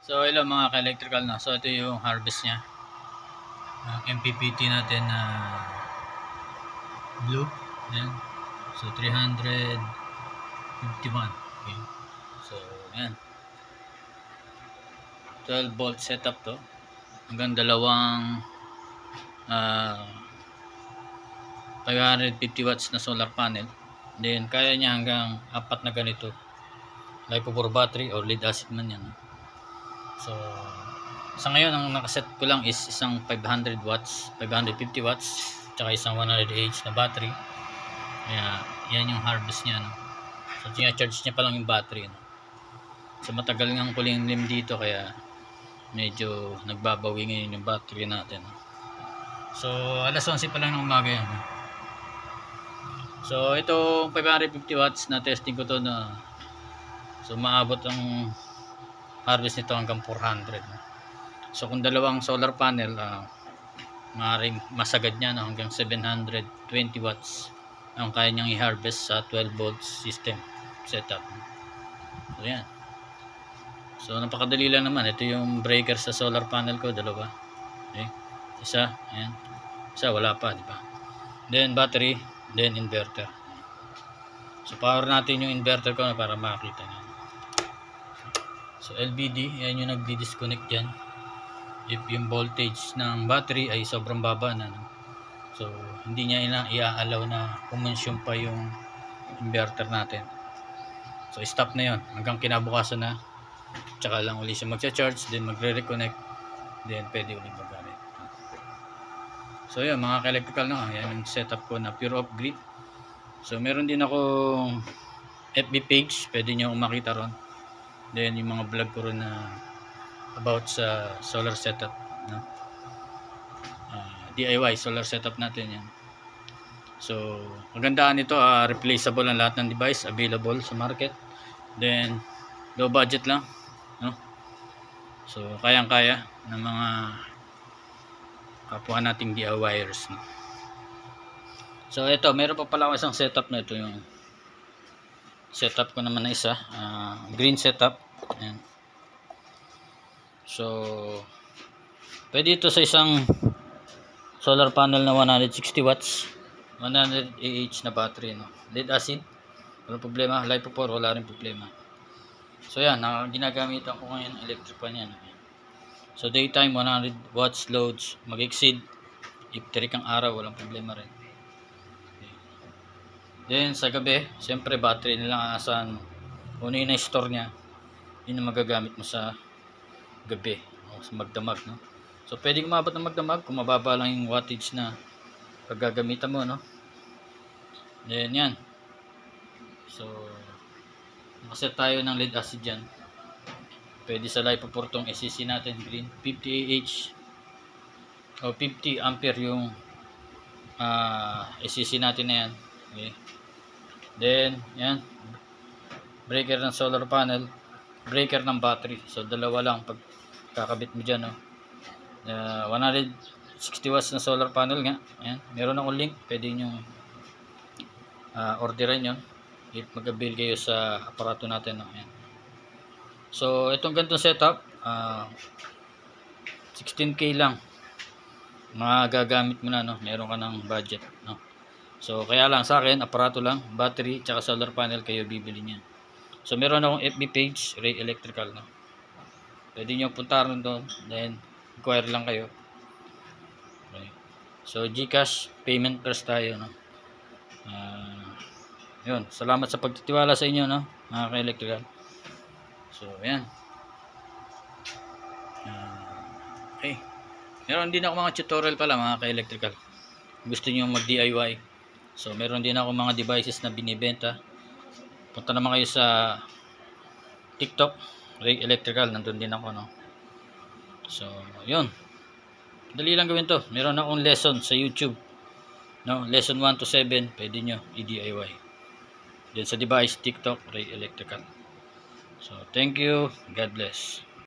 So hello mga ka-electrical na. So ito yung harvest niya. Ang MPPT natin na blue. Yan. So 351. Okay. So yan. 12 volt setup to. Hanggang dalawang 550 watts na solar panel. Then kaya niya hanggang 4 na ganito. LiPo4 battery or lead acid man yan. So sa ngayon ang nakaset ko lang is isang 500 watts, 550 watts, tsaka isang 100Ah na battery. Kaya yan yung harvest niya, no? So charge niya pa lang yung battery, no? So matagal ngang kulimlim dito kaya medyo nagbabawi ngayon yung battery natin, no? So alas 11 pa lang ng umaga yan, no? So ito 550 watts na testing ko to na, so maabot ang harvest nito hanggang 400, no? So kung dalawang solar panel, maaaring masagad niya, no, hanggang 720 watts ang kaya niyang i-harvest sa 12 volts system setup. So yan. So napakadali lang naman. Ito yung breaker sa solar panel ko, dalawa. Okay. Isa, ayan. Isa wala pa, di ba? Then battery, then inverter. So power natin yung inverter ko na para makita niyo. So LVD, yan yung nagdi-disconnect diyan if yung voltage ng battery ay sobrang baba na, no? So hindi niya i-allow na kumonsume pa yung inverter natin. So stop na yon hanggang kinabukasan na, tsaka lang uli siya magcha-charge, then magre-reconnect, then pwede ulit magamit. So yun mga ka-electrical, no? Yan yung setup ko na pure off grid. So meron din ako FB page, pwede nyo makita ron. Then yung mga vlog ko ron na about sa solar setup, no? DIY solar setup natin yan. So magandaan nito, replaceable ang lahat ng device available sa market. Then low budget lang, no? So kayang-kaya ng mga kapwa nating DIYers, no? So ito, meron pa pala ako isang setup na ito, yung setup ko naman na isa, green setup. Ayan. So pwede ito sa isang solar panel na 160 watts, 100Ah na battery, no? Lead acid, walang problema. LiPo4, wala rin problema. So yan, ginagamitan ko ngayon electric pan yan. So daytime 100 watts loads, mag-exceed if tirik ang araw, walang problema rin. Okay. Then sa gabi, siyempre battery nilang asan kung yun na store nya, yun ang magagamit mo sa gabi o sa magdamag, no? So pwede umabot ng magdamag kung mababa lang yung wattage na paggagamitan mo, no? Then yan. So nakaset tayo ng lead acid dyan. Pwede sa LiPo4 tong SCC natin, green. 50Ah o 50 ampere yung SCC natin na yan. Okay. Then yan, breaker ng solar panel, breaker ng battery. So dalawa lang pag kakabit mo dyan, no? 160 watts na solar panel nga. Ayan, meron akong link, pwede nyo orderan yun if mag-avail kayo sa aparato natin, no? Ayan. So itong ganitong setup, 16K lang magagamit mo na, no? Meron ka ng budget, no? So kaya lang sa akin, aparato lang, battery tsaka solar panel kayo bibili niyan. So meron akong FB page, Ray Electrical, no? Pwede nyo puntahan doon, then inquire lang kayo. Okay. So GCash payment first tayo, no? Yun, salamat sa pagtitiwala sa inyo, no, mga ka-electrical. So ayan. Okay. Meron din ako mga tutorial pala, mga ka-electrical. Gusto niyo mag-DIY. So meron din ako mga devices na binibenta. Punta naman kayo sa TikTok, Ray Electrical, nandun din ako, no? So yun, dali lang gawin to. Meron akong lesson sa YouTube, no? Lesson 1 to 7, pwede nyo i-DIY. Then sa device, TikTok, Ray Electrical. So thank you, God bless.